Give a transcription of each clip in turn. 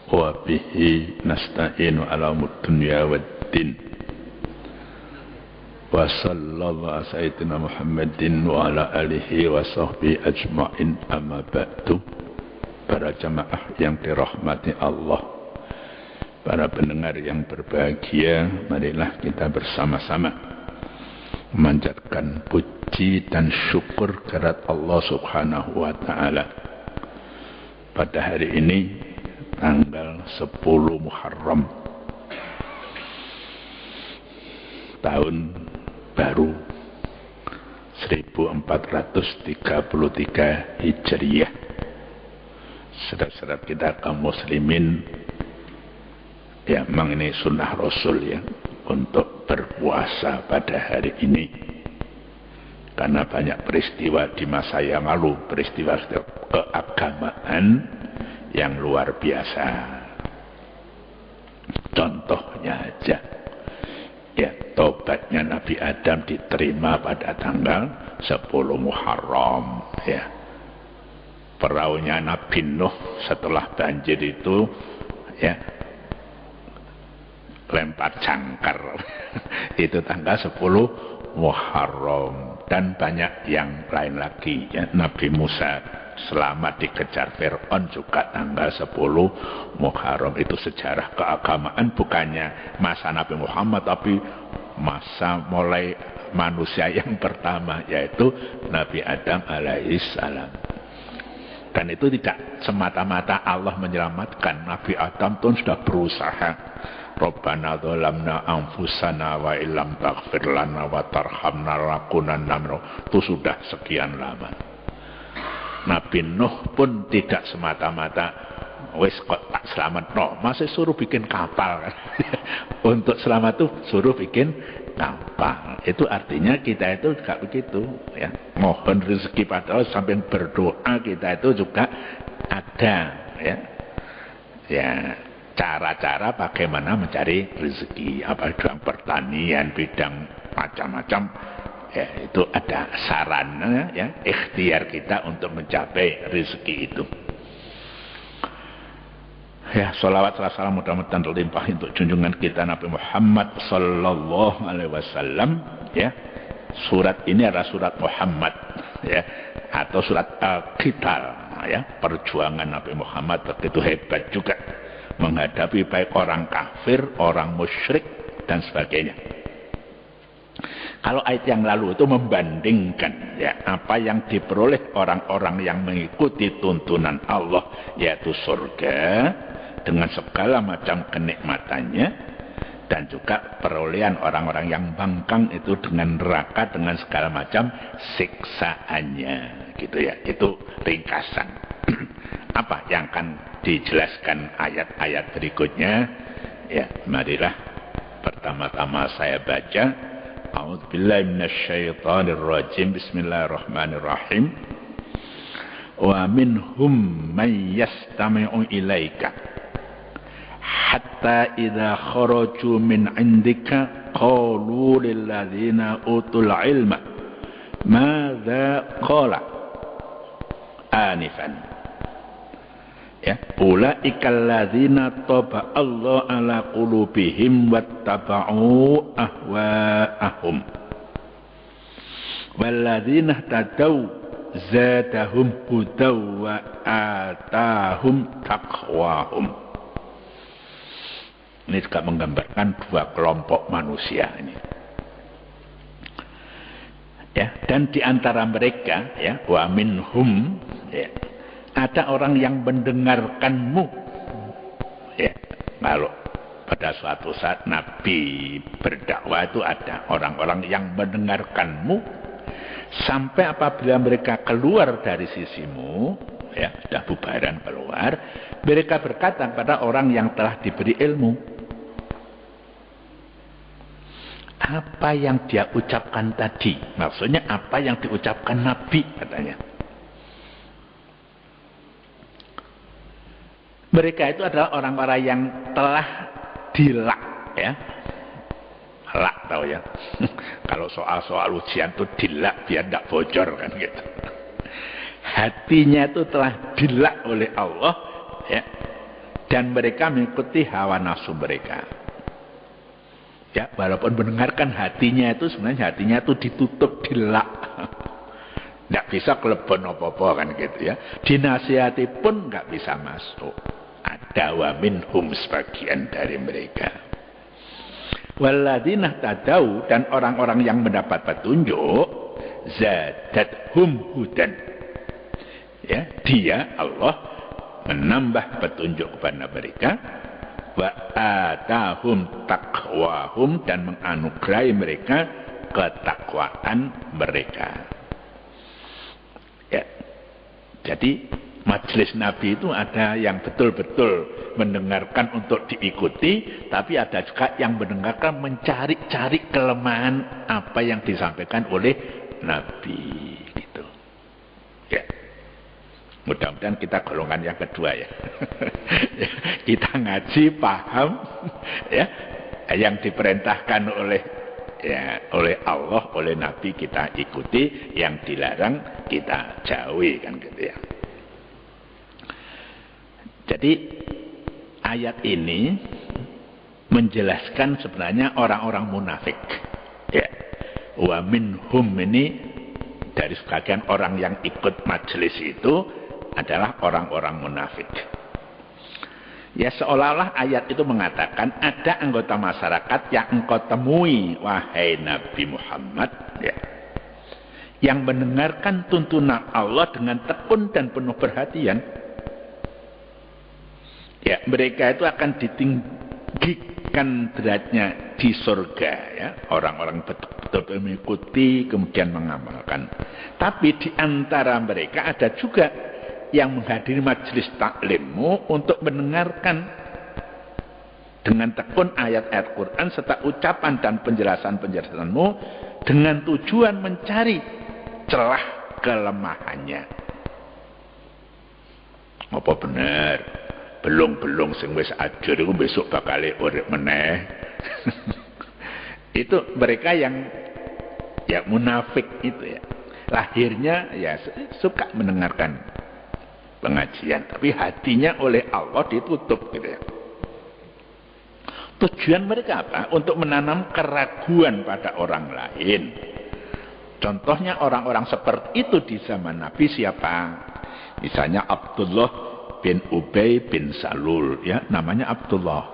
wa bihi nasta'inu ala dunya waddin. Wa sallallahu ala sayyidina Muhammadin wa ala alihi wa sahbihi ajma'in, amma ba'du. Para jamaah yang dirahmati Allah, para pendengar yang berbahagia, marilah kita bersama-sama memanjatkan puji dan syukur kehadirat Allah Subhanahu wa ta'ala pada hari ini tanggal 10 Muharram tahun baru 1433 Hijriah. Saudara-saudara kita kaum muslimin, ya memang ini sunnah Rasul ya untuk berpuasa pada hari ini, karena banyak peristiwa di masa yang lalu, peristiwa keagamaan yang luar biasa. Contohnya aja, ya tobatnya Nabi Adam diterima pada tanggal 10 Muharram, ya. Perahunya Nabi Nuh setelah banjir itu, ya, lempar jangkar itu tanggal 10 Muharram. Dan banyak yang lain lagi, ya. Nabi Musa selamat dikejar Fir'aun juga tanggal 10 Muharram. Itu sejarah keagamaan, bukannya masa Nabi Muhammad, tapi masa mulai manusia yang pertama, yaitu Nabi Adam alaihissalam. Dan itu tidak semata-mata Allah menyelamatkan. Nabi Adam pun sudah berusaha. Rabbana dzalamna anfusana wa illam taghfir lana wa tarhamna lakunanna minal, itu sudah sekian lama. Nabi Nuh pun tidak semata-mata wis kok tak selamat, no, masih suruh bikin kapal. Untuk selamat tuh suruh bikin kapal. Itu artinya kita itu juga begitu, ya. Mohon rezeki pada Allah sampai berdoa, kita itu juga ada, ya. Ya, cara-cara bagaimana mencari rezeki, apa bidang pertanian, bidang macam-macam, ya, itu ada sarannya, ya, ikhtiar kita untuk mencapai rezeki itu. Ya, sholawat salam mudah-mudahan terlimpah untuk junjungan kita Nabi Muhammad sallallahu alaihi wasallam, ya. Surat ini adalah surat Muhammad, ya, atau surat Al-Qital, ya. Perjuangan Nabi Muhammad begitu hebat juga menghadapi baik orang kafir, orang musyrik dan sebagainya. Kalau ayat yang lalu itu membandingkan, ya, apa yang diperoleh orang-orang yang mengikuti tuntunan Allah, yaitu surga dengan segala macam kenikmatannya, dan juga perolehan orang-orang yang bangkang itu dengan neraka dengan segala macam siksaannya, gitu ya. Itu ringkasan. Apa yang akan dijelaskan ayat-ayat berikutnya? Ya, marilah pertama-tama saya baca. A'udzubillahi minasyaitonirrajim. Bismillahirrahmanirrahim. Wa minhum man yastami'u ilaika hatta idza kharaju min 'indika qalu lil ladzina utul ilma madza qala anifan, ya, ulaikal ladzina taba Allah ala qulubihim wattaba'u ahwa'ahum walladzina tadaw zadahum hudaw wa atahum taqwahum. Ini juga menggambarkan dua kelompok manusia ini, ya. Dan di antara mereka, ya, wa minhum, ya, ada orang yang mendengarkanmu, ya. Kalau pada suatu saat Nabi berdakwah itu ada orang-orang yang mendengarkanmu, sampai apabila mereka keluar dari sisimu, ya, sudah bubaran keluar, mereka berkata pada orang yang telah diberi ilmu, apa yang dia ucapkan tadi, maksudnya apa yang diucapkan Nabi, katanya. Mereka itu adalah orang-orang yang telah dilak, ya. Lak, tahu ya. Kalau soal-soal ujian itu dilak biar tidak bocor kan gitu. Hatinya itu telah dilak oleh Allah, ya. dan mereka mengikuti hawa nafsu mereka. Ya, walaupun mendengarkan hatinya itu sebenarnya hatinya itu ditutup, dilak. Nggak bisa kelebon apa-apa kan gitu ya. Dinasihati pun nggak bisa masuk. Ada wa minhum sebagian dari mereka. Walladzina tadau, dan orang-orang yang mendapat petunjuk, zadathum hudan. Ya, dia Allah menambah petunjuk kepada mereka, wa atahum taqwahum, dan menganugerahi mereka ketakwaan mereka. Ya. Jadi majelis Nabi itu ada yang betul-betul mendengarkan untuk diikuti, tapi ada juga yang mendengarkan mencari-cari kelemahan apa yang disampaikan oleh Nabi gitu. Ya. Mudah-mudahan kita golongan yang kedua ya. Kita ngaji paham ya, yang diperintahkan oleh Allah, oleh Nabi kita ikuti, yang dilarang kita jauhi kan gitu ya. Jadi ayat ini menjelaskan sebenarnya orang-orang munafik. Ya. Wa minhum ini dari sebagian orang yang ikut majelis itu adalah orang-orang munafik. Ya, seolah-olah ayat itu mengatakan ada anggota masyarakat yang engkau temui, wahai Nabi Muhammad, ya, yang mendengarkan tuntunan Allah dengan tekun dan penuh perhatian. Ya, mereka itu akan ditinggikan derajatnya di surga, ya. Orang-orang betul-betul mengikuti kemudian mengamalkan. Tapi di antara mereka ada juga yang menghadiri majelis taklimmu untuk mendengarkan dengan tekun ayat-ayat Quran serta ucapan dan penjelasan-penjelasanmu dengan tujuan mencari celah kelemahannya. Apa benar? Belum sing wis ajur iku besok bakal urip meneh. Itu mereka yang ya munafik itu ya. Lahirnya ya suka mendengarkan pengajian, tapi hatinya oleh Allah ditutup gitu ya. Tujuan mereka apa? Untuk menanam keraguan pada orang lain. Contohnya orang-orang seperti itu di zaman Nabi siapa? Misalnya Abdullah bin Ubay bin Salul, ya, namanya Abdullah.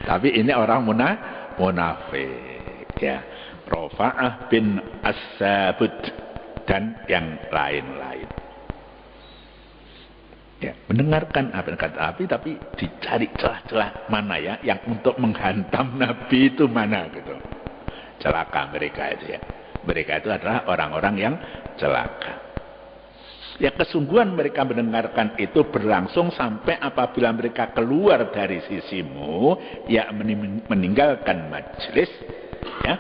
Tapi ini orang munafik, ya. Rofa'ah bin As-Sabut dan yang lain-lain. Ya, mendengarkan apa yang kata Nabi, tapi dicari celah-celah mana ya yang untuk menghantam Nabi itu mana gitu. Celaka mereka itu ya. Mereka itu adalah orang-orang yang celaka. Ya, kesungguhan mereka mendengarkan itu berlangsung sampai apabila mereka keluar dari sisimu, ya meninggalkan majelis, ya,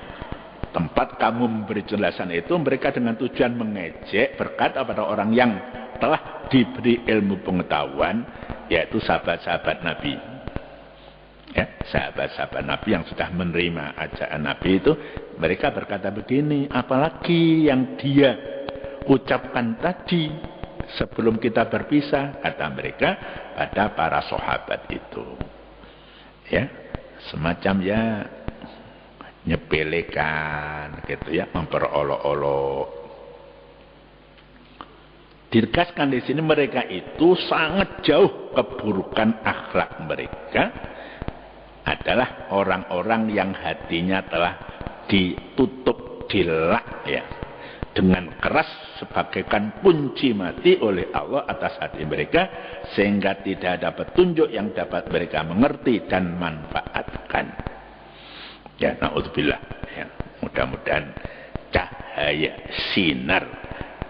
tempat kamu memberi jelasan itu, mereka dengan tujuan mengejek berkata pada orang yang telah diberi ilmu pengetahuan, yaitu sahabat-sahabat Nabi. Ya, sahabat-sahabat Nabi yang sudah menerima ajakan Nabi itu, mereka berkata begini, apalagi yang dia ucapkan tadi sebelum kita berpisah, kata mereka pada para sahabat itu. Ya, semacam ya nyepelekan gitu ya, memperolok-olok. Ditegaskan di sini mereka itu sangat jauh keburukan akhlak mereka adalah orang-orang yang hatinya telah ditutup, dilak ya, dengan keras sebagaikan kunci mati oleh Allah atas hati mereka, sehingga tidak ada petunjuk yang dapat mereka mengerti dan manfaatkan. Ya, na'udzubillah ya. Mudah-mudahan cahaya sinar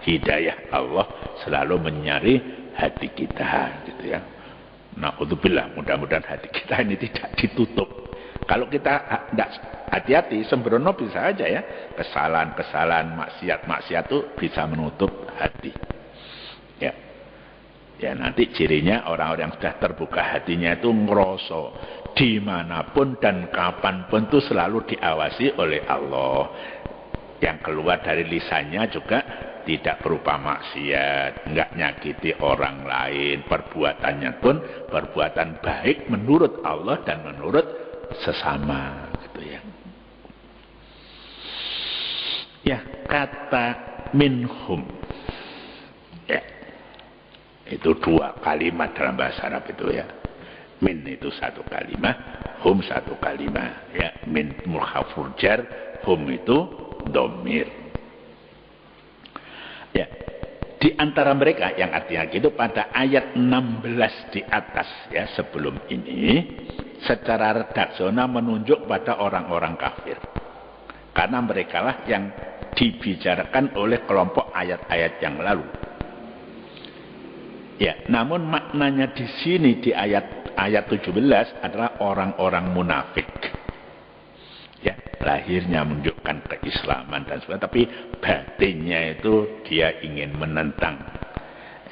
hidayah Allah selalu menyari hati kita gitu ya. Na'udzubillah, mudah-mudahan hati kita ini tidak ditutup. Kalau kita tidak hati-hati, sembrono bisa aja ya, kesalahan-kesalahan, maksiat-maksiat itu bisa menutup hati. Ya. Ya, nanti cirinya orang-orang yang sudah terbuka hatinya itu ngerasa dimanapun dan kapanpun itu selalu diawasi oleh Allah. Yang keluar dari lisannya juga tidak berupa maksiat, enggak nyakiti orang lain, perbuatannya pun perbuatan baik menurut Allah dan menurut sesama, gitu ya. Ya, kata minhum, ya, itu dua kalimat dalam bahasa Arab itu ya. Min itu satu kalimat, hum satu kalimat, ya. Min murhaful jar, hum itu domir. Ya, di antara mereka yang artinya gitu pada ayat 16 di atas ya sebelum ini secara redaksional menunjuk pada orang-orang kafir. Karena merekalah yang dibicarakan oleh kelompok ayat-ayat yang lalu. Ya, namun maknanya di sini di ayat 17 adalah orang-orang munafik. Ya, lahirnya menunjukkan keislaman dan sebagainya, tapi batinnya itu dia ingin menentang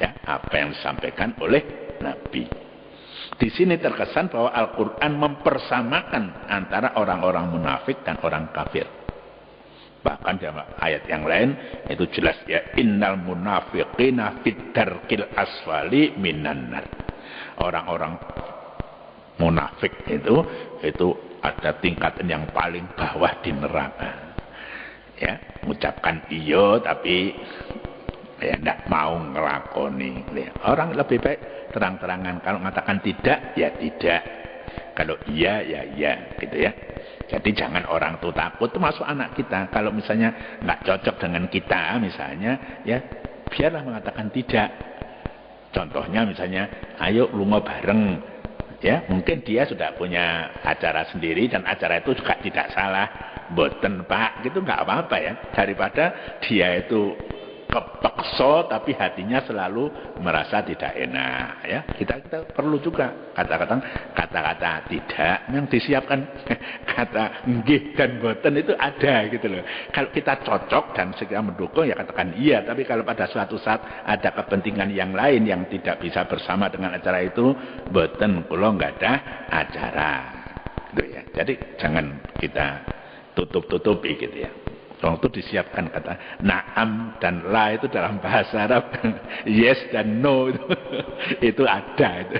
ya apa yang disampaikan oleh Nabi. Di sini terkesan bahwa Al-Quran mempersamakan antara orang-orang munafik dan orang kafir. Bahkan dalam ayat yang lain itu jelas ya, innal munafiqina fid darkil asfali minan nar. Orang-orang munafik itu ada tingkatan yang paling bawah di neraka. Ya, mengucapkan iya tapi ya tidak mau ngelakoni. Orang lebih baik terang-terangan, kalau mengatakan tidak ya tidak, kalau iya ya iya, gitu ya. Jadi jangan orang itu takut, termasuk anak kita. Kalau misalnya nggak cocok dengan kita misalnya, ya biarlah mengatakan tidak. Contohnya misalnya, ayo lunga bareng. Ya, mungkin dia sudah punya acara sendiri dan acara itu juga tidak salah. Boten Pak, gitu nggak apa-apa ya. Daripada dia itu kepeksa tapi hatinya selalu merasa tidak enak ya. Kita perlu juga kata-kata tidak yang disiapkan kata nggih dan boten itu ada gitu loh. Kalau kita cocok dan segera mendukung ya katakan iya, tapi kalau pada suatu saat ada kepentingan yang lain yang tidak bisa bersama dengan acara itu, boten kula nggak ada acara gitu ya. Jadi jangan kita tutup-tutupi gitu ya. Orang itu disiapkan kata na'am dan la itu dalam bahasa Arab yes dan no itu ada itu.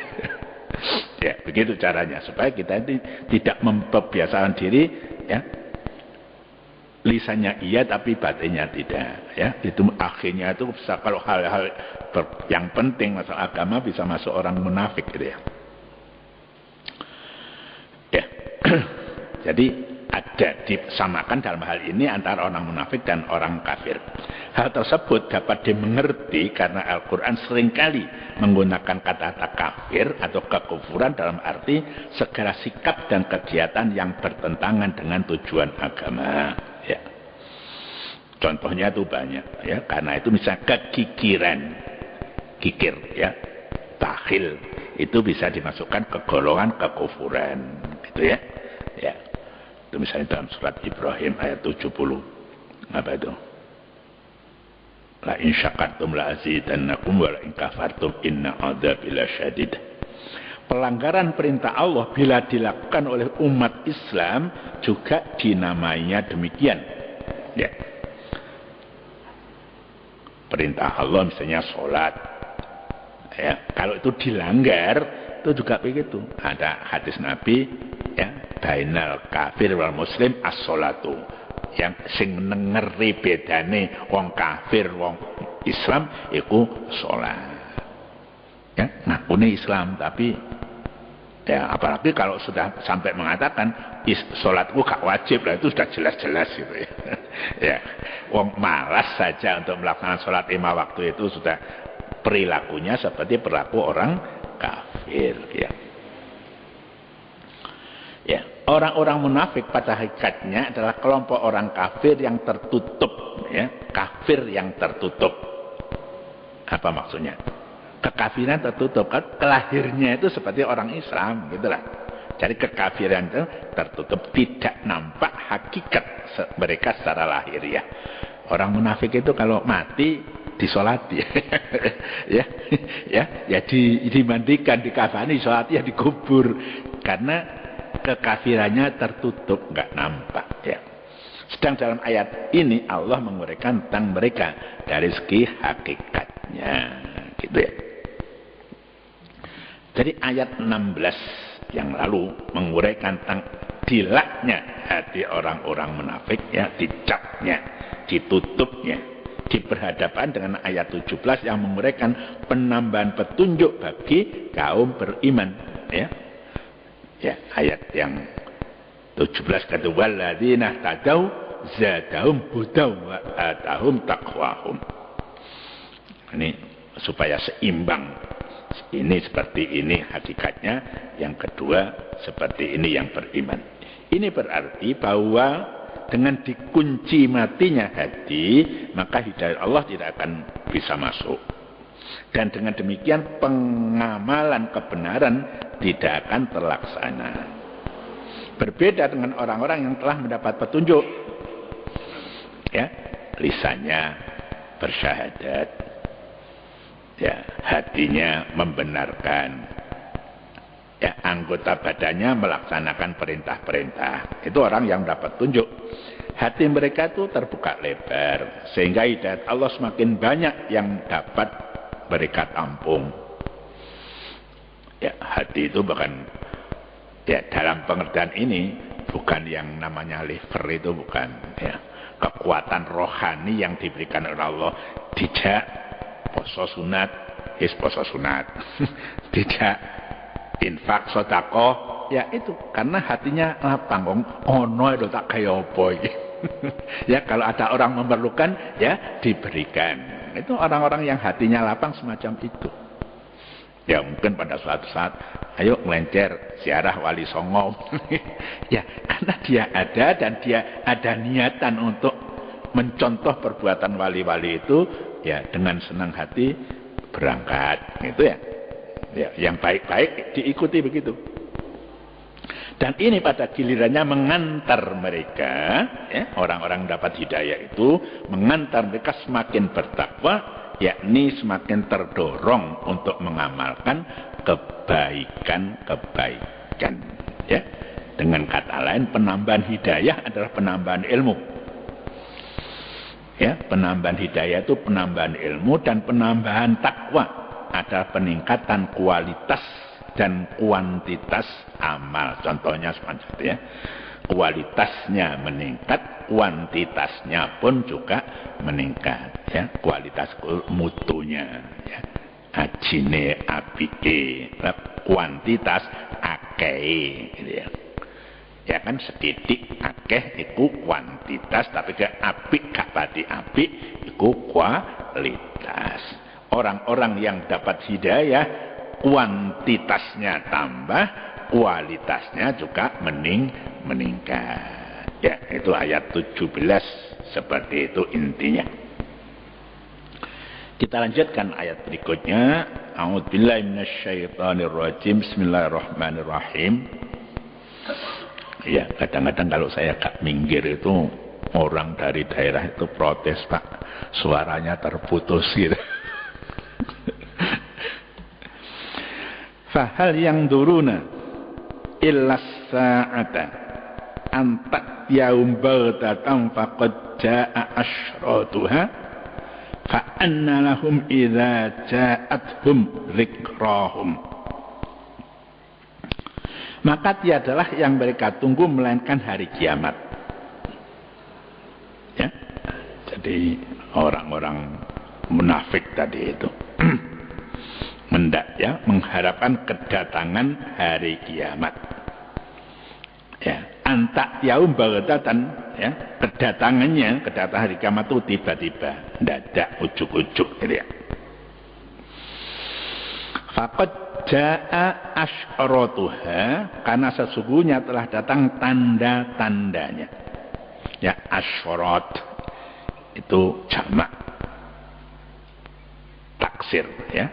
Ya begitu caranya supaya kita ini tidak memperbiasakan diri ya lisannya iya tapi batinnya tidak ya. Itu akhirnya itu bisa, kalau hal-hal yang penting masalah agama bisa masuk orang munafik gitu ya. Ya jadi ada disamakan dalam hal ini antara orang munafik dan orang kafir. Hal tersebut dapat dimengerti karena Al-Quran seringkali menggunakan kata-kata kafir atau kekufuran dalam arti segala sikap dan kegiatan yang bertentangan dengan tujuan agama. Ya. Contohnya itu banyak, ya. Karena itu misalnya kekikiran, kikir, ya, takhil, itu bisa dimasukkan ke golongan kekufuran, gitu ya. Ya. Itu misalnya dalam surat Ibrahim ayat 70. Apa itu? La in syakartum la azidannakum wa la in kafartum inna adzabi lasyadid. Pelanggaran perintah Allah bila dilakukan oleh umat Islam juga dinamainya demikian. Ya. Perintah Allah misalnya sholat. Ya, kalau itu dilanggar itu juga begitu. Ada hadis Nabi ya, bainal kafir wal muslim as-sholatu. Yang sing nengeri bedane wong kafir wong Islam iku sholat. Ya, ngakune Islam tapi ya apalagi kalau sudah sampai mengatakan sholatku gak wajib, lah itu sudah jelas-jelas gitu ya. Ya, wong malas saja untuk melaksanakan sholat 5 waktu itu sudah perilakunya seperti perilaku orang kafir ya. Ya, orang-orang munafik pada hakikatnya adalah kelompok orang kafir yang tertutup ya, kafir yang tertutup. Apa maksudnya? Kekafiran tertutup kan kelahirnya itu seperti orang Islam gitulah. Jadi kekafiran itu tertutup, tidak nampak hakikat mereka secara lahiriah. Orang munafik itu kalau mati disolati ya dimandikan, dikafani, disolati, ya dikubur karena kekafirannya tertutup, nggak nampak ya. Sedang dalam ayat ini Allah menguraikan tentang mereka dari segi hakikatnya, gitu ya. Jadi ayat 16 yang lalu menguraikan tentang dilaknya hati orang-orang munafik, ya, dicapnya, ditutupnya, diberhadapan dengan ayat 17 yang menguraikan penambahan petunjuk bagi kaum beriman, ya. Ya, ayat yang 17 kata walladzina tadau zadahum hudaw wa atahum taqwahum. Ini supaya seimbang. Ini seperti ini hakikatnya, yang kedua seperti ini yang beriman. Ini berarti bahwa dengan dikunci matinya hati, maka hidayah Allah tidak akan bisa masuk. Dan dengan demikian pengamalan kebenaran tidak akan terlaksana. Berbeda dengan orang-orang yang telah mendapat petunjuk, ya, lisannya bersyahadat, ya, hatinya membenarkan, ya, anggota badannya melaksanakan perintah-perintah. Itu orang yang dapat tunjuk. Hati mereka itu terbuka lebar, sehingga hidayat Allah semakin banyak yang dapat mereka tampung. Ya, hati itu bahkan, ya, dalam pengertian ini bukan yang namanya liver, itu bukan, ya, kekuatan rohani yang diberikan oleh Allah. Tidak poso sunat, poso sunat. Tidak infak sedekah, ya itu karena hatinya lapang. Ono itu tak kaya apa iki. Ya, kalau ada orang memerlukan, ya diberikan. Itu orang-orang yang hatinya lapang semacam itu. Ya, mungkin pada suatu saat, ayo melencer ziarah Wali Songo. Ya, karena dia ada dan dia ada niatan untuk mencontoh perbuatan wali-wali itu, ya dengan senang hati berangkat, gitu ya. Ya, yang baik-baik diikuti begitu. Dan ini pada gilirannya mengantar mereka, ya, orang-orang dapat hidayah itu mengantar mereka semakin bertakwa, yakni semakin terdorong untuk mengamalkan kebaikan-kebaikan, ya. Dengan kata lain, penambahan hidayah adalah penambahan ilmu. Ya, penambahan hidayah itu penambahan ilmu, dan penambahan takwa adalah peningkatan kualitas dan kuantitas amal. Contohnya semacam itu, ya. Kualitasnya meningkat, kuantitasnya pun juga meningkat, ya. Kualitas mutunya, ya. Ajine apike, kuantitas akeh, gitu ya. Ya kan, setitik akeh iku kuantitas, tapi ke apik gak pati apik iku kualitas. Orang-orang yang dapat hidayah kuantitasnya tambah, kualitasnya juga meningkat. Ya, itu ayat 17 seperti itu intinya. Kita lanjutkan ayat berikutnya. A'udzubillahi minasyaitonirrajim. Bismillahirrahmanirrahim. Ya, kadang-kadang kalau saya agak minggir itu orang dari daerah itu protes, Pak, suaranya terputus gitu. Fahal yang duruna illas sa'ata antak yaum baghtatan faqad jaa asyratuha fa anna lahum idza ja'athum dzikrahum. Maka tiadalah yang mereka tunggu melainkan hari kiamat. Ya. Jadi orang-orang munafik tadi itu mengharapkan kedatangan hari kiamat. Ya, antak yaum baghtatan, ya, kedatangan hari kiamat itu tiba-tiba, dadak, ujuk-ujuk, gitu ya. Faqad jaa asyratuha, karena sesungguhnya telah datang tanda-tandanya. Ya, asyrat itu jamak taksir, ya.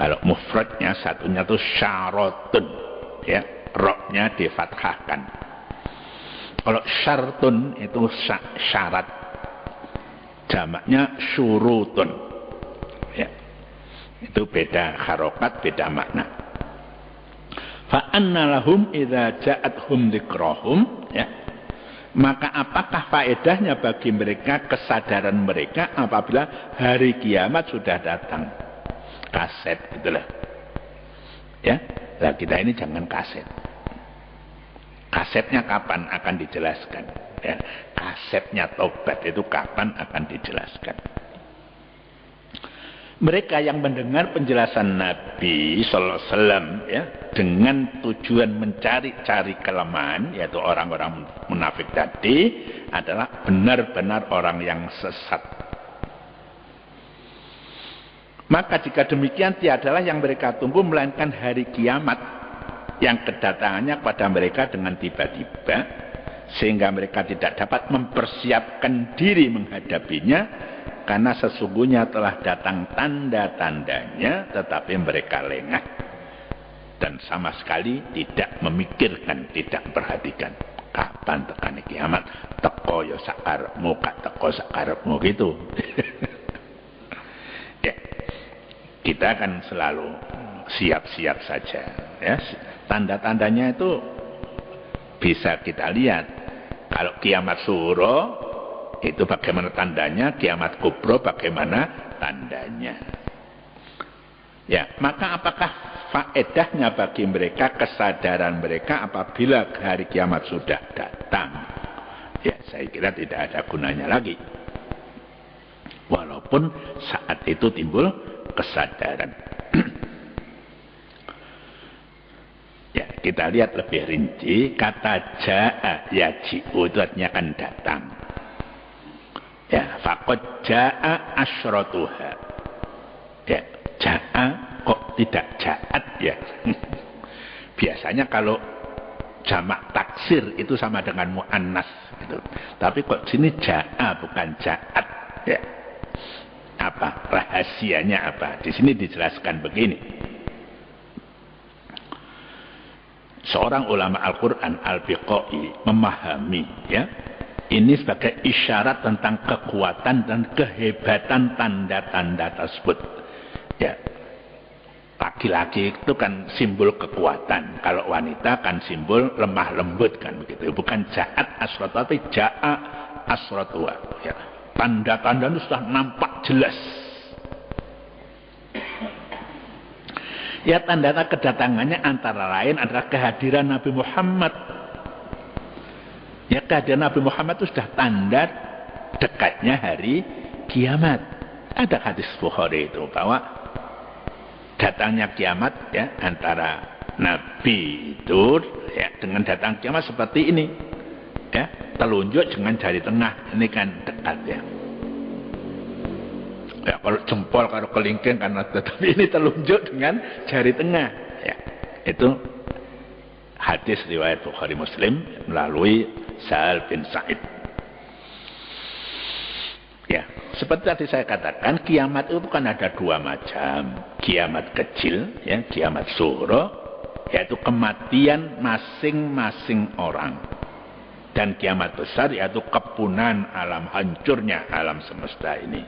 Kalau mufradnya satunya itu syaratun, ya, roknya difathahkan. Kalau syartun itu syarat, jamaknya syurutun, ya. Itu beda harokat, beda makna. Fa anna lahum idza ja'athum dzikrahum, ya. Maka apakah faedahnya bagi mereka, kesadaran mereka apabila hari kiamat sudah datang? Kaset gitulah. Ya, nah kita ini jangan kaset. Kasetnya kapan akan dijelaskan? Ya, kasetnya taubat itu kapan akan dijelaskan? Mereka yang mendengar penjelasan Nabi Sallallahu Alaihi Wasallam ya, dengan tujuan mencari-cari kelemahan, yaitu orang-orang munafik tadi, adalah benar-benar orang yang sesat. Maka jika demikian, tiadalah yang mereka tunggu melainkan hari kiamat yang kedatangannya kepada mereka dengan tiba-tiba, sehingga mereka tidak dapat mempersiapkan diri menghadapinya, karena sesungguhnya telah datang tanda-tandanya, tetapi mereka lengah dan sama sekali tidak memikirkan, tidak perhatikan. Kapan tekan kiamat? Teko ya sakarepmu, gak teko sakarepmu gitu. Ya, kita akan selalu siap-siap saja. Ya, tanda-tandanya itu bisa kita lihat. Kalau kiamat suro, itu bagaimana tandanya, kiamat kubro bagaimana tandanya. Ya, maka apakah faedahnya bagi mereka, kesadaran mereka apabila hari kiamat sudah datang? Ya, saya kira tidak ada gunanya lagi. Walaupun saat itu timbul kesadaran. Ya, kita lihat lebih rinci, kata ja'a yaji'u itu artinya akan datang. Ya, faqad ja'a asyratuha. Ya, ja'a kok tidak ja'at ya. Biasanya kalau jamak taksir itu sama dengan muannas gitu. Tapi kok sini ja'a bukan ja'at ya. Apa rahasianya apa? Di sini dijelaskan begini. Seorang ulama Al-Qur'an Al-Biqai memahami ya, ini sebagai isyarat tentang kekuatan dan kehebatan tanda-tanda tersebut. Ya, laki-laki itu kan simbol kekuatan. Kalau wanita kan simbol lemah lembut kan begitu. Bukan jahat asratu, tapi ja'a asratu. Ya, tanda-tanda itu sudah nampak jelas. Ya, tanda-tanda kedatangannya antara lain adalah kehadiran Nabi Muhammad. Ya, kehadiran Nabi Muhammad itu sudah tanda dekatnya hari kiamat. Ada hadis Bukhari itu bahwa datangnya kiamat ya antara Nabi itu ya dengan datang kiamat seperti ini. Ya, telunjuk dengan jari tengah ini kan dekat ya. Ya, kalau jempol kalau kelingking kan tetapi ini telunjuk dengan jari tengah ya. Itu hadis riwayat Bukhari Muslim melalui Sa'al bin Sa'id. Ya, seperti tadi saya katakan, kiamat itu kan ada dua macam. Kiamat kecil, ya, kiamat sughra, yaitu kematian masing-masing orang. Dan kiamat besar, yaitu kepunahan alam, hancurnya alam semesta ini.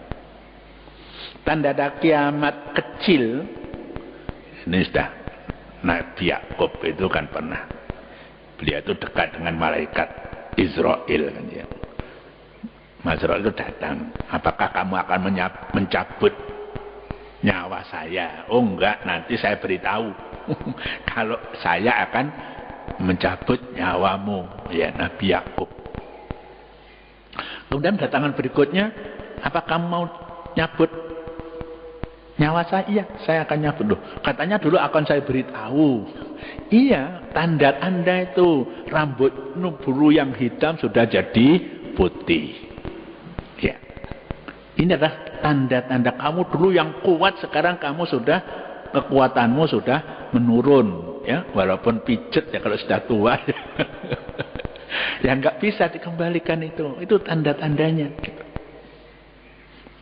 Tanda-tanda kiamat kecil, ini sudah Nabi Yakub itu kan pernah. Beliau itu dekat dengan malaikat Israel kan ya. Mas Israel itu datang, apakah kamu akan mencabut nyawa saya? Oh enggak, nanti saya beritahu. Kalau saya akan mencabut nyawamu, ya Nabi Yakub. Kemudian datangan berikutnya, apa kamu mau nyabut nyawa saya? Iya, saya akan nyabut. Loh, katanya dulu akan saya beritahu. Iya, tanda-tanda itu rambut bulu yang hitam sudah jadi putih. Ya, ini adalah tanda-tanda kamu dulu yang kuat, sekarang kamu sudah kekuatanmu sudah menurun. Ya, walaupun pijet ya kalau sudah tua. Ya nggak bisa dikembalikan itu. Itu tanda-tandanya.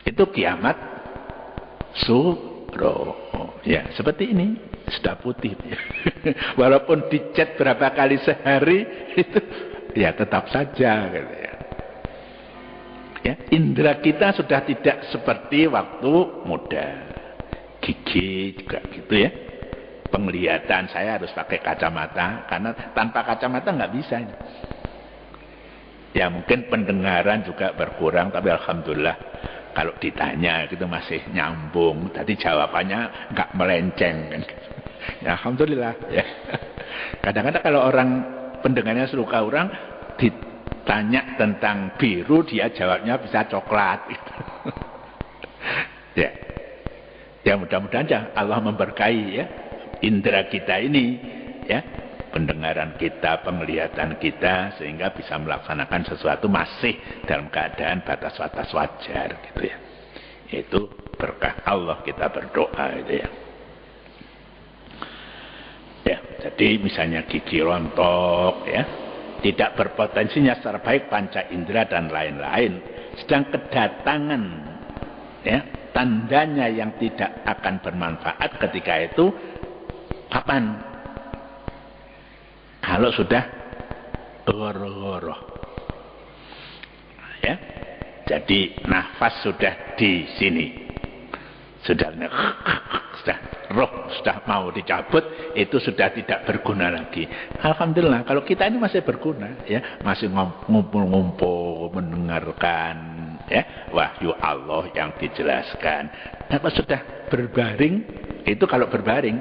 Itu kiamat sughra. Ya, seperti ini. Sudah putih. Walaupun dicat berapa kali sehari, itu ya tetap saja. Gitu ya. Ya, indera kita sudah tidak seperti waktu muda. Gigi juga gitu ya. Penglihatan saya harus pakai kacamata, karena tanpa kacamata nggak bisa. Ya mungkin pendengaran juga berkurang, tapi alhamdulillah kalau ditanya itu masih nyambung. Tadi jawabannya nggak melenceng kan. Ya alhamdulillah ya. Kadang-kadang kalau orang pendengarnya seruka orang ditanya tentang biru, dia jawabnya bisa coklat gitu. Ya. Ya mudah-mudahan ya Allah memberkahi ya indera kita ini ya. Pendengaran kita, penglihatan kita, sehingga bisa melaksanakan sesuatu masih dalam keadaan batas-batas wajar gitu ya. Itu berkah Allah, kita berdoa gitu ya. Ya, jadi misalnya gigi rontok ya, tidak berpotensinya secara baik panca indera dan lain-lain. Sedang kedatangan ya, tandanya yang tidak akan bermanfaat ketika itu kapan? Kalau sudah goro-goro ya, jadi nafas sudah di sini, sudah roh sudah mau dicabut, itu sudah tidak berguna lagi. Alhamdulillah kalau kita ini masih berguna ya, masih ngumpul-ngumpul mendengarkan ya wahyu Allah yang dijelaskan. Nah, kalau sudah berbaring, itu kalau berbaring,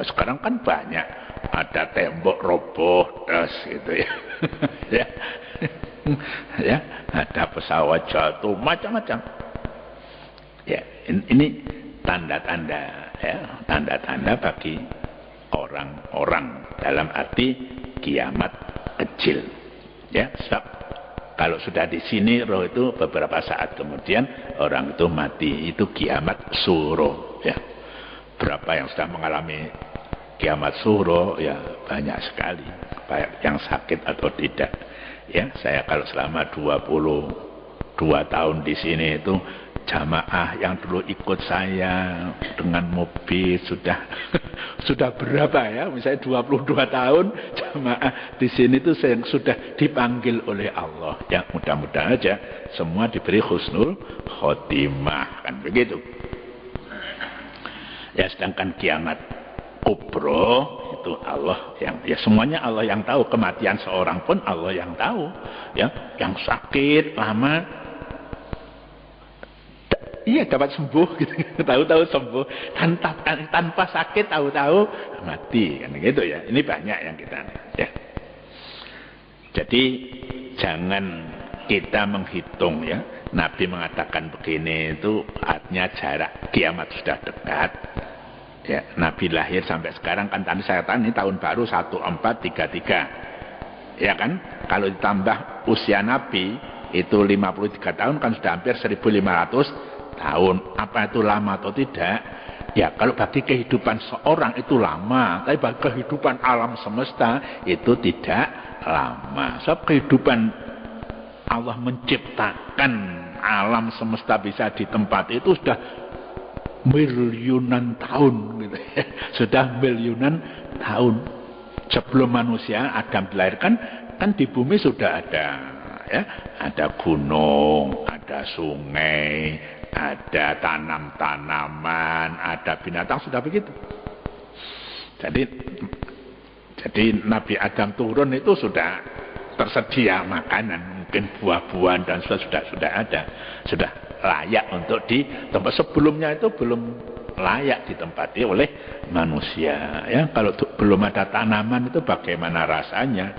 sekarang kan banyak. Ada tembok roboh, gitu ya. Ya. Ya, ada pesawat jatuh, macam-macam. Ya, ini tanda-tanda ya, tanda-tanda bagi orang-orang dalam arti kiamat kecil. Ya, sebab kalau sudah di sini roh itu beberapa saat kemudian orang itu mati, itu kiamat suro ya. Berapa yang sudah mengalami kiamat suro ya banyak sekali, baik yang sakit atau tidak ya. Saya kalau selama 22 tahun di sini itu jamaah yang dulu ikut saya dengan mobil sudah sudah berapa ya, misalnya 22 tahun jamaah di sini itu sudah dipanggil oleh Allah ya. Mudah-mudahan aja semua diberi husnul khotimah kan begitu ya. Sedangkan kiamat kubro itu Allah yang ya, semuanya Allah yang tahu. Kematian seorang pun Allah yang tahu ya. Yang sakit lama iya dapat sembuh gitu. Tahu-tahu sembuh, tanpa sakit tahu-tahu mati kan gitu ya. Ini banyak yang kita ya. Jadi jangan kita menghitung ya. Nabi mengatakan begini itu artinya jarak kiamat sudah dekat. Ya, Nabi lahir sampai sekarang kan tadi saya tanya ini tahun baru 1433. Ya kan? Kalau ditambah usia Nabi itu 53 tahun kan sudah hampir 1500 tahun. Apa itu lama atau tidak? Ya, kalau bagi kehidupan seorang itu lama, tapi bagi kehidupan alam semesta itu tidak lama. Sebab kehidupan Allah menciptakan alam semesta bisa ditempati itu sudah miliunan tahun gitu ya. Sudah miliunan tahun sebelum manusia Adam dilahirkan kan di bumi sudah ada ya, ada gunung, ada sungai, ada tanam-tanaman, ada binatang, sudah begitu. Jadi Nabi Adam turun itu sudah tersedia makanan, mungkin buah-buahan dan sudah ada, sudah layak untuk ditempat. Sebelumnya itu belum layak ditempati oleh manusia ya. Kalau belum ada tanaman itu bagaimana rasanya,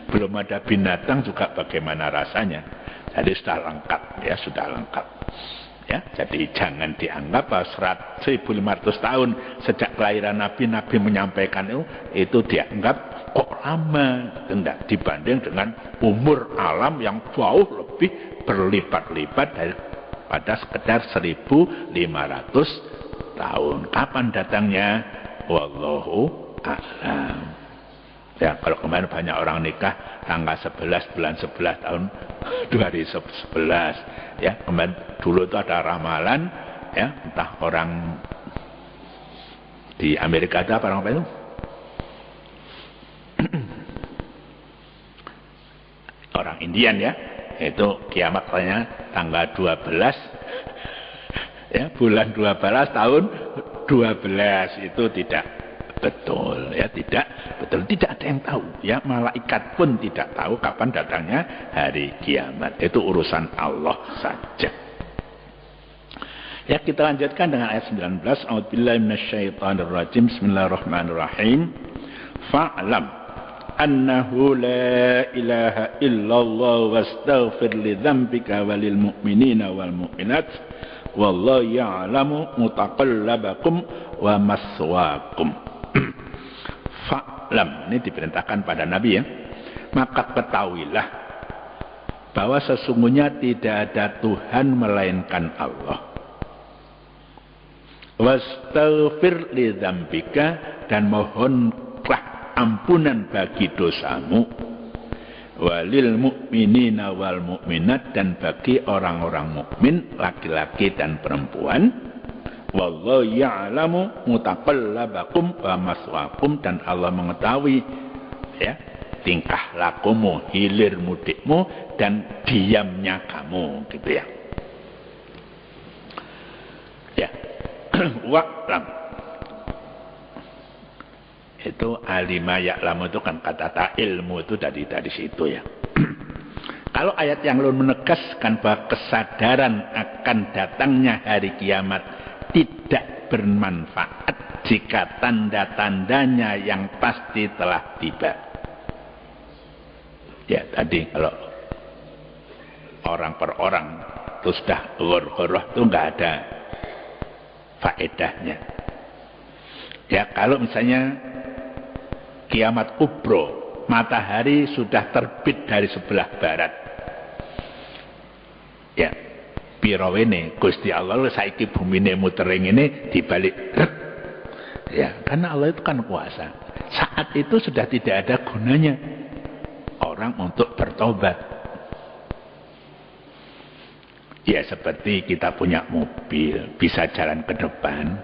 belum ada binatang juga bagaimana rasanya. Jadi sudah lengkap ya, sudah lengkap ya. Jadi jangan dianggap 1500 tahun sejak kelahiran Nabi menyampaikan itu dianggap kok lama, tidak dibanding dengan umur alam yang jauh lebih berlipat-lipat daripada sekedar 1500 tahun. Kapan datangnya? Wallahu a'lam. Ya, kalau kemarin banyak orang nikah tanggal 11 bulan 11 tahun 2011 ya. Kemarin dulu itu ada ramalan ya, entah orang di Amerika itu apa itu? Orang Indian ya, itu kiamatnya tanggal 12 ya, bulan 12 tahun 12 itu tidak betul ya, tidak betul, tidak ada yang tahu ya, malaikat pun tidak tahu kapan datangnya hari kiamat. Itu urusan Allah saja. Ya, kita lanjutkan dengan ayat 19. A'udzubillahi minasyaitonirrajim. Bismillahirrahmanirrahim. Fa'lam annahu la ilaha illallah wastaghfir li dzambika walil mu'minina wal mu'minat wallahu ya'lamu mutaqallabakum wa maswaakum. Fa'lam, ini diperintahkan pada Nabi ya. Maka ketahuilah bahwa sesungguhnya tidak ada Tuhan melainkan Allah. Wastaghfir li dzambika, dan mohonlah ampunan bagi dosamu. Walil mu'minina wal mu'minat, dan bagi orang-orang mukmin laki-laki dan perempuan. Wallahu ya'lamu mutaqallabakum wa maswaakum, dan Allah mengetahui ya tingkah lakumu, hilir mudikmu, dan diamnya kamu, gitu ya. Ya. Wa'lam, itu alima ya'lamu itu kan kata ilmu itu dari situ ya. Kalau ayat yang lalu menegaskan bahwa kesadaran akan datangnya hari kiamat tidak bermanfaat jika tanda-tandanya yang pasti telah tiba. Ya tadi kalau orang per orang itu sudah ghurghurah itu enggak ada faedahnya. Ya kalau misalnya kiamat kubro, matahari sudah terbit dari sebelah barat. Ya, pirawene Gusti Allah saiki bumine mutering ini dibalik. Ya, karena Allah itu kan kuasa. Saat itu sudah tidak ada gunanya orang untuk bertobat. Ya seperti kita punya mobil, bisa jalan ke depan,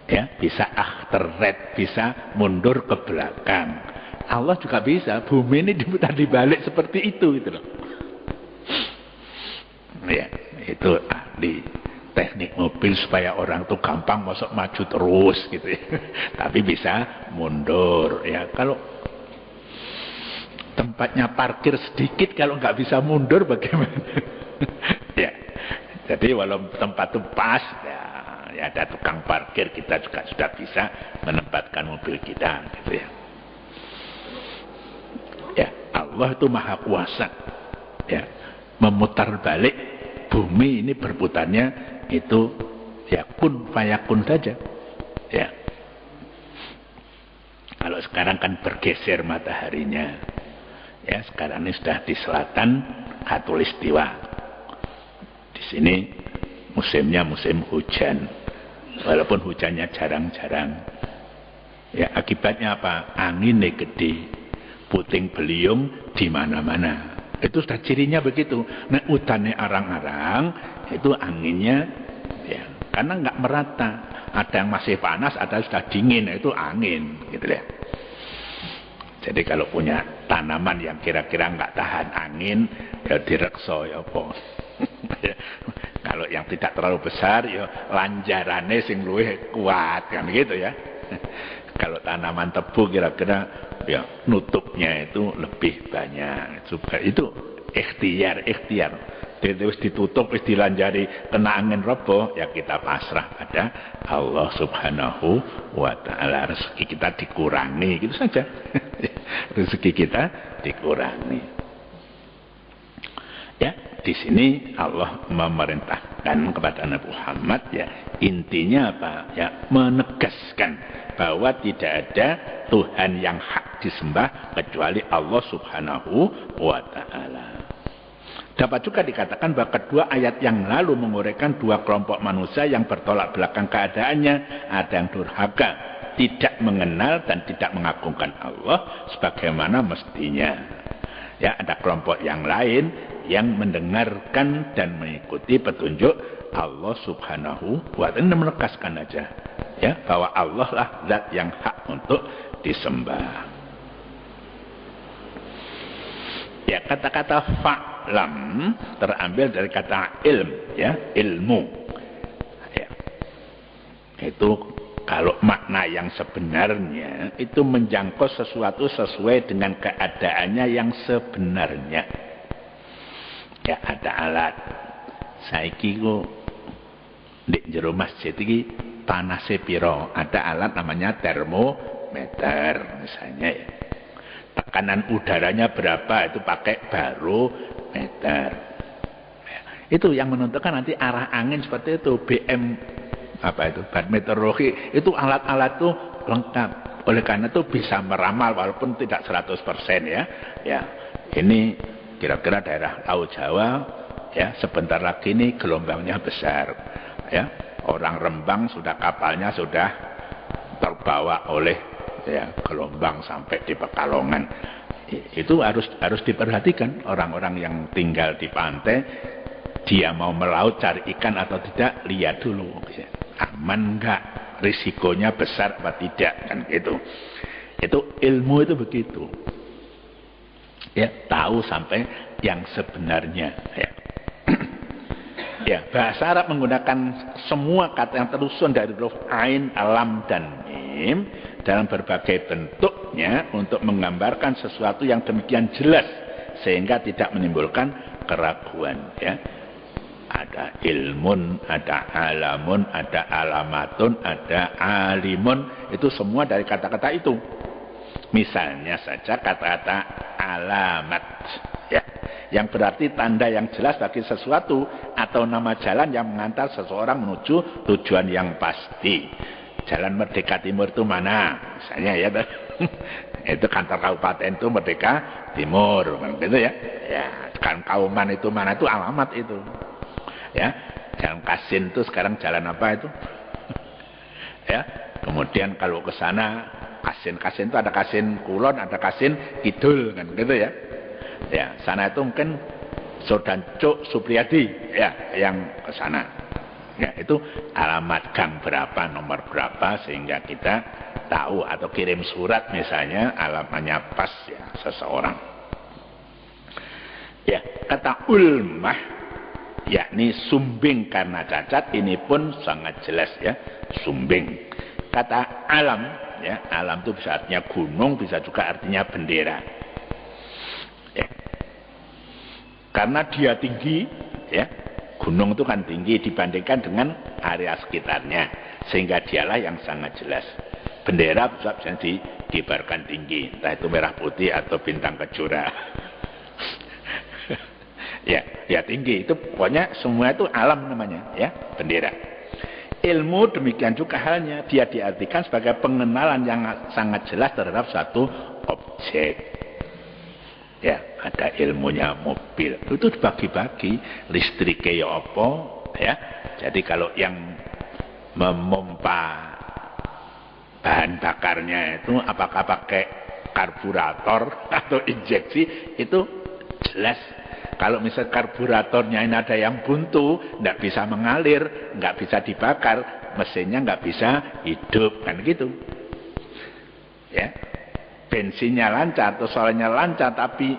ya bisa akhterret, bisa mundur ke belakang. Allah juga bisa, bumi ini diputar dibalik seperti itu gitu loh. Ya, itu ahli teknik mobil supaya orang tuh gampang masuk maju terus gitu ya. Tapi bisa mundur ya. Kalau tempatnya parkir sedikit, kalau nggak bisa mundur bagaimana? Ya, jadi walau tempat itu pas ya ada tukang parkir, kita juga sudah bisa menempatkan mobil kita gitu ya. Ya, Allah itu maha kuasa ya, memutar balik bumi ini berputarnya itu ya kun fayakun saja ya. Kalau sekarang kan bergeser mataharinya ya, sekarang ini sudah di selatan khatulistiwa. Di sini musimnya musim hujan, walaupun hujannya jarang-jarang. Ya akibatnya apa? Anginnya gede, puting beliung di mana-mana. Itu sudah cirinya begitu. Nah udannya arang-arang, itu anginnya ya karena nggak merata. Ada yang masih panas, ada yang sudah dingin, itu angin, gitu ya. Jadi kalau punya tanaman yang kira-kira nggak tahan angin, ya direkso ya apa. Kalau yang tidak terlalu besar ya lanjarane sing luwih kuat kan gitu ya. Kalau tanaman tebu kira-kira ya nutupnya itu lebih banyak. Coba itu ikhtiar. Wis ditutup, wis dilanjari kena angin roboh, ya kita pasrah pada Allah Subhanahu wa taala. Rezeki kita dikurangi gitu saja. Rezeki kita dikurangi. Ya, di sini Allah memerintahkan kepada Nabi Muhammad ya, intinya apa? Ya, menegaskan bahwa tidak ada Tuhan yang hak disembah kecuali Allah Subhanahu wa taala. Dapat juga dikatakan bahwa kedua ayat yang lalu menguraikan dua kelompok manusia yang bertolak belakang keadaannya. Ada yang durhaka, tidak mengenal dan tidak mengagungkan Allah sebagaimana mestinya. Ya, ada kelompok yang lain yang mendengarkan dan mengikuti petunjuk Allah Subhanahu wa ta'ala. Menegaskan aja ya bahwa Allah lah zat yang hak untuk disembah. Ya, kata-kata fa'lam terambil dari kata ilm ya, ilmu. Ya. Itu Kalau makna yang sebenarnya itu menjangkau sesuatu sesuai dengan keadaannya yang sebenarnya. Ya ada alat. Saiki ku di jero masjid iki panase piro? Ada alat namanya termometer misalnya ya. Tekanan udaranya berapa itu pakai barometer. Ya. Itu yang menentukan nanti arah angin seperti itu. BM apa itu badan meteorologi itu alat-alat tuh lengkap. Oleh karena itu bisa meramal walaupun tidak 100% ya. Ya. Ini kira-kira daerah Laut Jawa ya sebentar lagi ini gelombangnya besar ya. Orang Rembang sudah kapalnya sudah terbawa oleh ya gelombang sampai di Pekalongan. Itu harus diperhatikan orang-orang yang tinggal di pantai, dia mau melaut cari ikan atau tidak, lihat dulu ya. Aman enggak, risikonya besar apa tidak kan gitu. Itu ilmu itu begitu ya, tahu sampai yang sebenarnya ya. Ya, bahasa Arab menggunakan semua kata yang tersusun dari huruf ain, lam dan mim dalam berbagai bentuknya untuk menggambarkan sesuatu yang demikian jelas sehingga tidak menimbulkan keraguan ya. Ada ilmun, ada alamun, ada alamatun, ada alimun, itu semua dari kata-kata itu. Misalnya saja kata-kata alamat ya, yang berarti tanda yang jelas bagi sesuatu atau nama jalan yang mengantar seseorang menuju tujuan yang pasti. Jalan Merdeka Timur itu mana? Misalnya ya, itu kantor kabupaten itu Merdeka Timur, gitu ya. Ya, kan Kauman itu mana, itu alamat itu. Ya, Jalan Kasin itu sekarang jalan apa itu? Ya, kemudian kalau ke sana Kasin itu ada Kasin Kulon, ada Kasin Kidul kan gitu ya. Ya, sana itu mungkin Sodanco Supriyadi ya yang ke sana. Ya, itu alamat gang berapa, nomor berapa sehingga kita tahu atau kirim surat misalnya alamatnya pas ya seseorang. Ya, kata ulmah yakni sumbing karena cacat ini pun sangat jelas ya, sumbing. Kata alam ya, alam itu bisa artinya gunung, bisa juga artinya bendera ya. Karena dia tinggi ya, gunung itu kan tinggi dibandingkan dengan area sekitarnya sehingga dialah yang sangat jelas. Bendera bisa dikibarkan tinggi, entah itu merah putih atau bintang kejora. Ya tinggi, itu pokoknya semua itu alam namanya ya, bendera. Ilmu demikian juga halnya, dia diartikan sebagai pengenalan yang sangat jelas terhadap satu objek. Ya, ada ilmunya mobil, itu dibagi-bagi, listriknya ya apa ya. Jadi kalau yang memompa bahan bakarnya itu apakah pakai karburator atau injeksi, itu jelas. Kalau misal karburatornya ini ada yang buntu, tidak bisa mengalir, nggak bisa dibakar, mesinnya nggak bisa hidup, kan gitu. Ya, bensinnya lancar atau solarnya lancar, tapi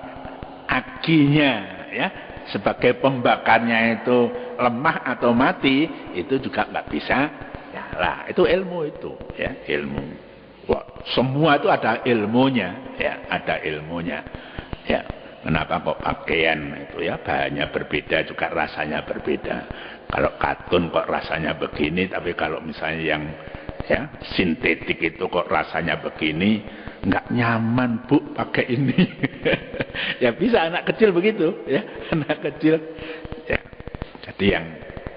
akinya, ya, sebagai pembakarnya itu lemah atau mati, itu juga nggak bisa nyala. Itu ilmu itu, ya, ilmu. Wah, semua itu ada ilmunya, ya, ada ilmunya, ya. Kenapa kok pakaian itu ya bahannya berbeda juga rasanya berbeda. Kalau katun kok rasanya begini, tapi kalau misalnya yang ya sintetik itu kok rasanya begini, nggak nyaman Bu pakai ini. Ya bisa anak kecil begitu ya, anak kecil. Ya. Jadi yang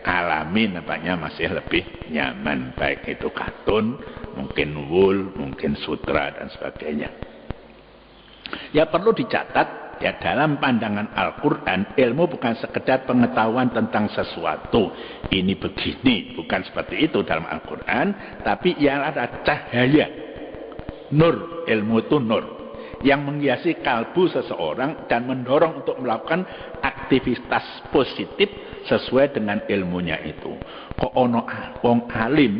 alami nampaknya masih lebih nyaman, baik itu katun, mungkin wool, mungkin sutra dan sebagainya. Ya perlu dicatat. Ya, dalam pandangan Al-Quran, ilmu bukan sekedar pengetahuan tentang sesuatu. Ini begini, bukan seperti itu dalam Al-Quran. Tapi yang ada cahaya. Nur, ilmu itu nur. Yang menghiasi kalbu seseorang dan mendorong untuk melakukan aktivitas positif sesuai dengan ilmunya itu. Kok ono wong alim,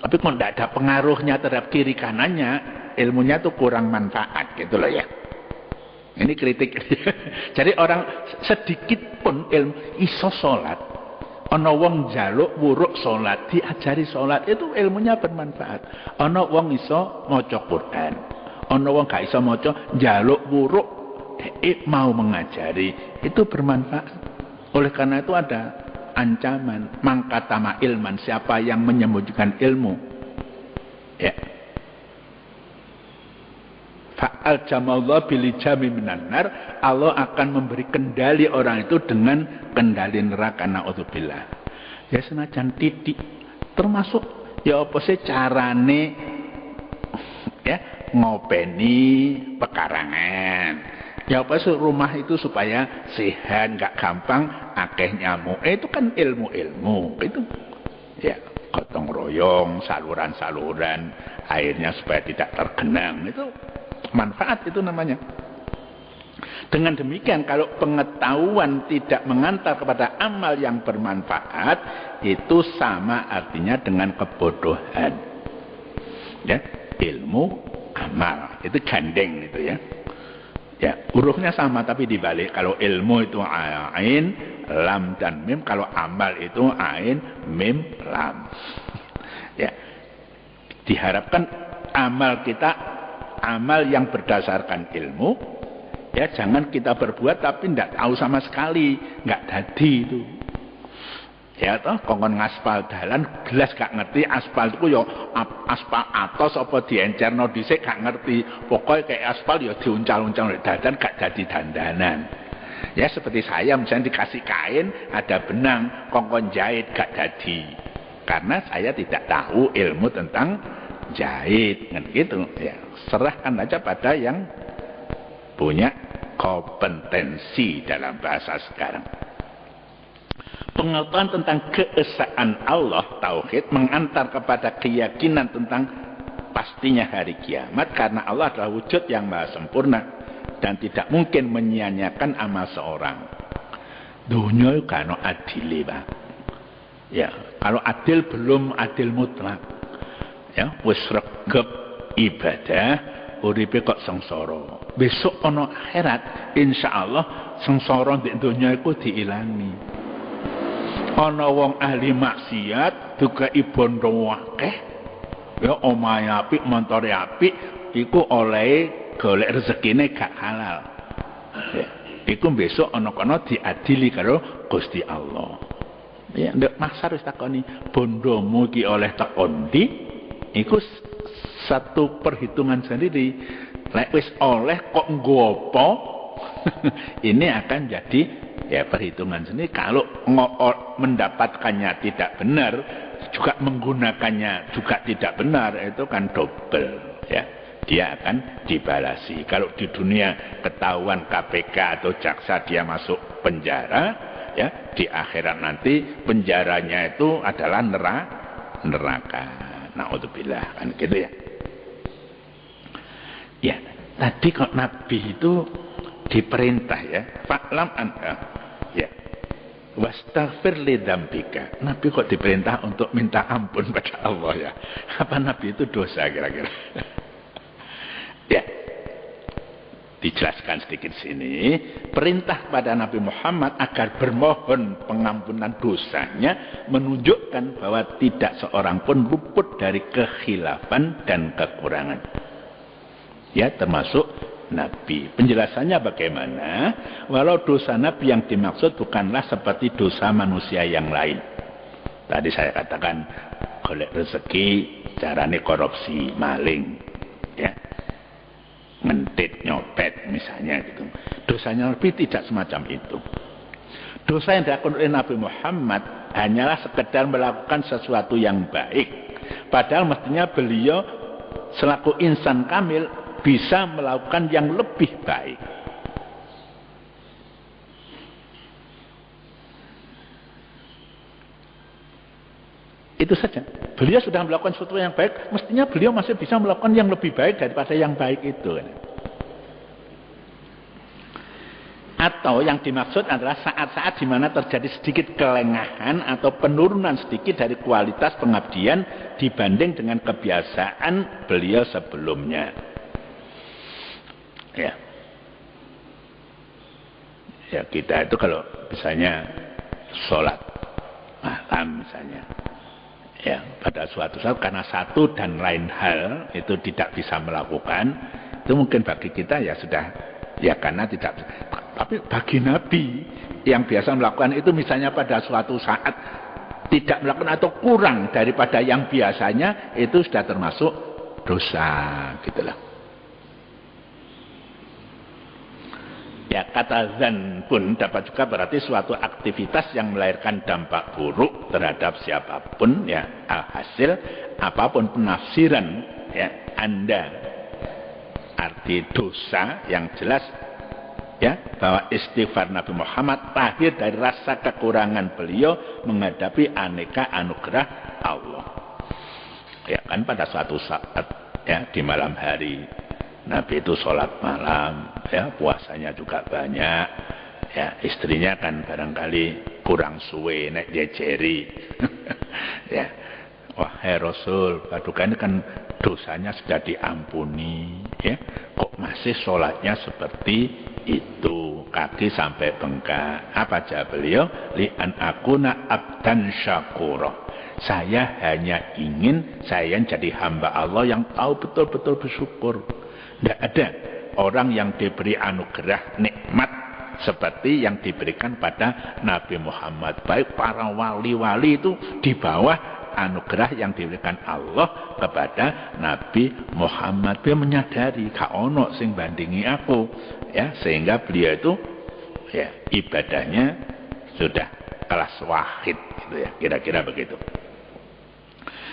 tapi kok tidak ada pengaruhnya terhadap kiri kanannya, ilmunya itu kurang manfaat gitu loh ya. Ini kritik. Jadi orang sedikit pun ilmu iso sholat, Ana wong njaluk wuruk salat, diajari salat, itu ilmunya bermanfaat. Ana wong iso maca Quran. Ana wong gak iso maca, njaluk wuruk mau mengajari, itu bermanfaat. Oleh karena itu ada ancaman, mangkatama ilman, siapa yang menyembunyikan ilmu, ya, fa'al jamallah bilijami minan nar, Allah akan memberi kendali orang itu dengan kendali neraka, na'udzubillah. Ya senajan titik, termasuk ya apa sih carane ya ngopeni pekarangan. Ya apa sih rumah itu supaya sehat, nggak gampang akeh nyamuk. Itu kan ilmu-ilmu itu. Ya, gotong royong, saluran-saluran, airnya supaya tidak tergenang. Itu manfaat itu namanya. Dengan demikian kalau pengetahuan tidak mengantar kepada amal yang bermanfaat, itu sama artinya dengan kebodohan. Ya, ilmu, amal, itu gandeng itu ya. Ya, hurufnya sama tapi dibalik. Kalau ilmu itu ain, lam dan mim. Kalau amal itu ain, mim, lam. Ya, diharapkan amal kita amal yang berdasarkan ilmu. Ya, jangan kita berbuat tapi tidak tahu sama sekali, nggak jadi itu. Ya toh, kongkon ngaspal dalan belas gak ngerti aspal itu ya aspal atos apa diencerno dhisik gak ngerti. Pokoknya kayak aspal ya diuncal-uncal dadan gak jadi dandanan. Ya seperti saya misalnya dikasih kain ada benang kongkon jahit gak jadi. Karena saya tidak tahu ilmu tentang jahit kan gitu. Ya, serahkan aja pada yang punya kompetensi dalam bahasa sekarang. Pengetahuan tentang keesaan Allah, tauhid, mengantar kepada keyakinan tentang pastinya hari kiamat, karena Allah adalah wujud yang maha sempurna dan tidak mungkin menyia-nyiakan amal seorang. Dunia kan adil, Pak. Ya, kalau adil belum adil mutlak. Ya, wis regep ibadah, uripe kok sengsara. Besok ana akhirat, insyaallah sengsara di dunia iku diilangi. Ana wong ahli maksiat duga bondo akeh ya omahe apik montore apik iku oleh golek rezekine gak halal ya, iku besok ana kono diadili karo Gusti Allah ya. Ndek masar wis takoni bondomu iki oleh teko ndi, iku satu perhitungan sendiri. Lek wis oleh kok nggo apa ini akan jadi ya perhitungan sendiri. Kalau mendapatkannya tidak benar, juga menggunakannya juga tidak benar, itu kan double ya. Dia akan dibalasi. Kalau di dunia ketahuan KPK atau jaksa dia masuk penjara, ya di akhirat nanti penjaranya itu adalah neraka. Na'udzubillah kan gitu ya. Ya, tadi kok Nabi itu diperintah ya, fa'lam anta ya wastaghfir li dzambika. Nabi kok diperintah untuk minta ampun pada Allah ya. Apa Nabi itu dosa kira-kira? Ya, dijelaskan sedikit sini. Perintah pada Nabi Muhammad agar bermohon pengampunan dosanya menunjukkan bahwa tidak seorang pun luput dari kekhilafan dan kekurangan. Ya, termasuk Nabi. Penjelasannya bagaimana? Walau dosa Nabi yang dimaksud bukanlah seperti dosa manusia yang lain. Tadi saya katakan golek rezeki, carane korupsi, maling, ya, ngentit, nyopet misalnya gitu. Dosanya Nabi tidak semacam itu. Dosa yang dilakukan oleh Nabi Muhammad hanyalah sekedar melakukan sesuatu yang baik. Padahal mestinya beliau selaku insan kamil bisa melakukan yang lebih baik. Itu saja. Beliau sudah melakukan sesuatu yang baik, mestinya beliau masih bisa melakukan yang lebih baik daripada yang baik itu. Atau yang dimaksud adalah saat-saat di mana terjadi sedikit kelengahan atau penurunan sedikit dari kualitas pengabdian dibanding dengan kebiasaan beliau sebelumnya. Ya kita itu kalau misalnya sholat paham misalnya. Ya, pada suatu saat karena satu dan lain hal itu tidak bisa melakukan, itu mungkin bagi kita ya sudah, ya karena tidak. Tapi bagi Nabi yang biasa melakukan itu misalnya pada suatu saat tidak melakukan atau kurang daripada yang biasanya, itu sudah termasuk dosa, gitulah. Ya, kata zan pun dapat juga berarti suatu aktivitas yang melahirkan dampak buruk terhadap siapapun, ya, alhasil apapun penafsiran ya Anda arti dosa yang jelas ya bahwa istighfar Nabi Muhammad lahir dari rasa kekurangan beliau menghadapi aneka anugerah Allah. Ya kan pada suatu saat ya di malam hari Nabi itu sholat malam, ya puasanya juga banyak, ya istrinya kan barangkali kurang suwe nek jejeri, ya wahai Rasul, paduka ini kan dosanya sudah diampuni, ya kok masih sholatnya seperti itu, kaki sampai bengkak. Apa jawab beliau? Li'an akuna abdan syakura. Saya hanya ingin saya jadi hamba Allah yang tahu betul-betul bersyukur. Tidak ada orang yang diberi anugerah nikmat seperti yang diberikan pada Nabi Muhammad. Baik para wali-wali itu di bawah anugerah yang diberikan Allah kepada Nabi Muhammad. Dia menyadari gak ono sing bandingi aku, ya, sehingga beliau itu ya ibadahnya sudah kelas wahid gitu ya, kira-kira begitu.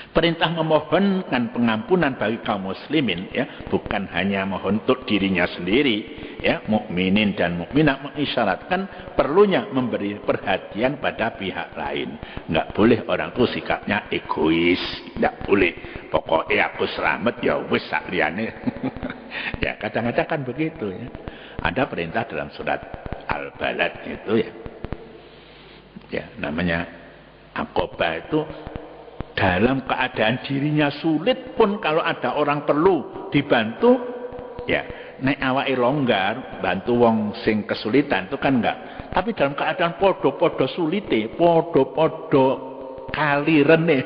Perintah memohonkan pengampunan bagi kaum muslimin ya bukan hanya mohon untuk dirinya sendiri, ya mukminin dan mukminat mengisyaratkan perlunya memberi perhatian pada pihak lain. Enggak boleh orang itu sikapnya egois, enggak boleh. Pokoknya aku selamat ya wis sak liyane. Ya kadang-kadang kan begitu ya. Ada perintah dalam surat Al-Balad itu ya. Ya namanya Aqobah itu dalam keadaan dirinya sulit pun kalau ada orang perlu dibantu, ya nek awake longgar bantu wong sing kesulitan itu kan enggak. Tapi dalam keadaan podo-podo sulite, podo-podo kalirene,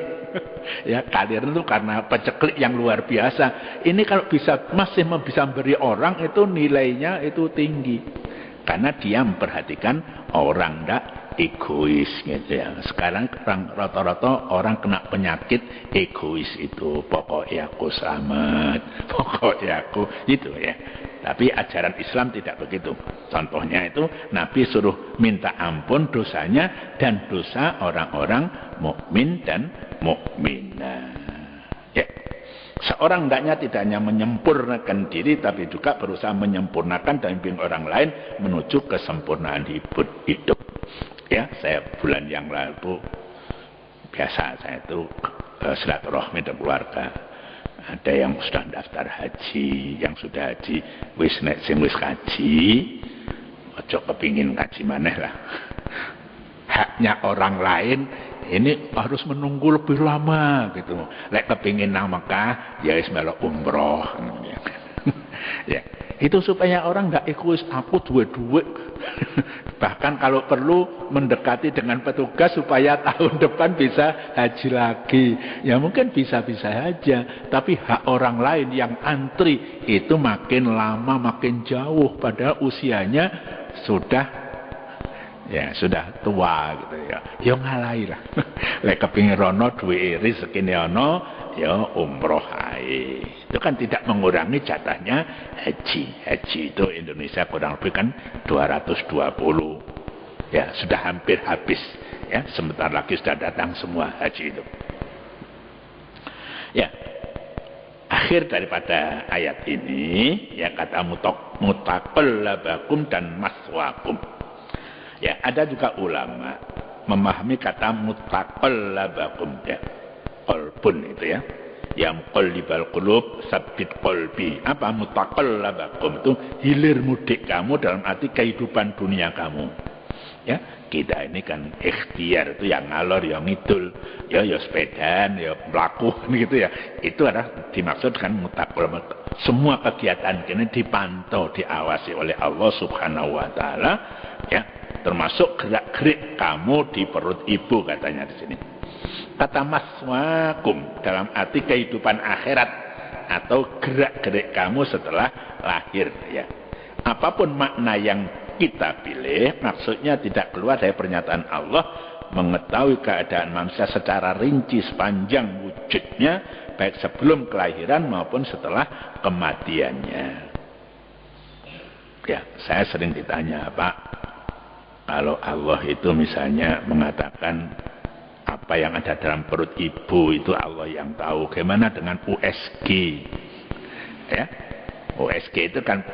ya kaliren itu karena peceklik yang luar biasa. Ini kalau masih bisa memberi orang itu nilainya itu tinggi, karena dia memperhatikan orang, enggak egois gitu ya. Sekarang rata-rata orang kena penyakit egois itu. Pokoknya aku selamat, pokoknya aku itu ya. Tapi ajaran Islam tidak begitu. Contohnya itu Nabi suruh minta ampun dosanya dan dosa orang-orang mukmin dan mukminah. Ya. Seorang hendaknya tidak hanya menyempurnakan diri tapi juga berusaha menyempurnakan dan membimbing orang lain menuju kesempurnaan hidup. Ya, saya bulan yang lalu biasa saya itu silaturahmi dengan keluarga. Ada yang sudah daftar haji, yang sudah haji wis nek sing wis kaji, ojo kepingin kaji maneh lah. Haknya orang lain ini harus menunggu lebih lama gitu. Lek kepingin nang Mekah ya wis melok umroh. Ya, itu supaya orang enggak egois, aku duwe-duwe. Bahkan kalau perlu mendekati dengan petugas supaya tahun depan bisa haji lagi. Ya mungkin bisa-bisa saja. Tapi hak orang lain yang antri itu makin lama makin jauh. Padahal usianya sudah tua gitu ya. Ya ngalahi lah. Lek kepingin rono duwe rezekine ana ya umroh ae. Itu kan tidak mengurangi jatahnya haji. Haji itu Indonesia kurang lebih kan 220. Ya, sudah hampir habis. Ya, sebentar lagi sudah datang semua haji itu. Ya. Akhir daripada ayat ini ya kata mutaqallabakum dan maswakum. Ya, ada juga ulama memahami kata mutaqallabakum ya. Qalbun itu ya. Ya muqallibal qulub sabbit qalbi. Apa mutaqallabakum itu hilir mudik kamu dalam arti kehidupan dunia kamu. Ya, kita ini kan ikhtiar itu yang ngalor yang ngidul, ya sepedaan, ya mlaku gitu ya. Itu adalah dimaksud kan mutaqallab. Semua kegiatan ini dipantau, diawasi oleh Allah Subhanahu wa taala ya. termasuk gerak-gerik kamu di perut ibu katanya di sini. Kata maswakum dalam arti kehidupan akhirat atau gerak-gerik kamu setelah lahir ya. Apapun makna yang kita pilih, maksudnya tidak keluar dari pernyataan Allah, mengetahui keadaan manusia secara rinci sepanjang wujudnya, baik sebelum kelahiran maupun setelah kematiannya. Ya, saya sering ditanya, Pak, kalau Allah itu misalnya mengatakan apa yang ada dalam perut ibu itu Allah yang tahu, bagaimana dengan USG? Ya, USG itu kan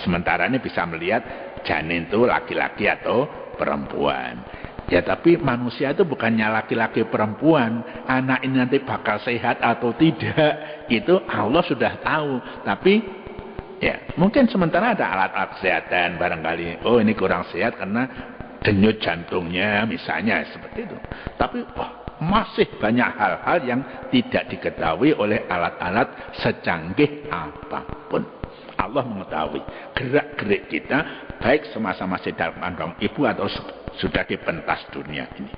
sementara ini bisa melihat janin itu laki-laki atau perempuan. Ya tapi manusia itu bukannya laki-laki perempuan. Anak ini nanti bakal sehat atau tidak, itu Allah sudah tahu. Tapi ya mungkin sementara ada alat-alat kesehatan barangkali. Oh ini kurang sehat karena denyut jantungnya misalnya seperti itu. Tapi masih banyak hal-hal yang tidak diketahui oleh alat-alat secanggih apapun. Allah mengetahui gerak-gerik kita baik semasa masih dalam kandung ibu atau sudah di pentas dunia ini.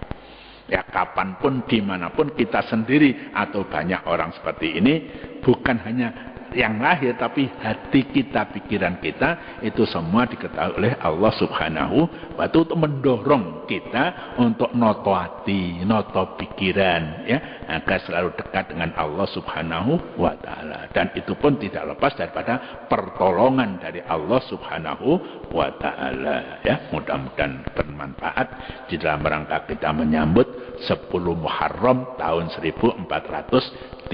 Ya kapanpun dimanapun kita sendiri atau banyak orang seperti ini, bukan hanya yang lahir tapi hati kita, pikiran kita itu semua diketahui oleh Allah Subhanahu wa ta'ala untuk mendorong kita untuk noto hati, noto pikiran ya, agar selalu dekat dengan Allah Subhanahu wa ta'ala. Dan itu pun tidak lepas daripada pertolongan dari Allah Subhanahu wa ta'ala ya. Mudah-mudahan bermanfaat di dalam rangka kita menyambut 10 Muharram tahun 1433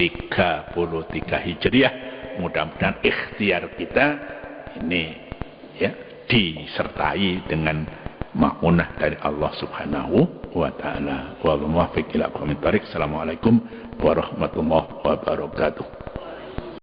Hijriah. Mudah-mudahan ikhtiar kita ini ya disertai dengan ma'unah dari Allah Subhanahu wa ta'ala. Wallahu muwaffiq ila aqwamit thoriq. Assalamualaikum warahmatullahi wabarakatuh.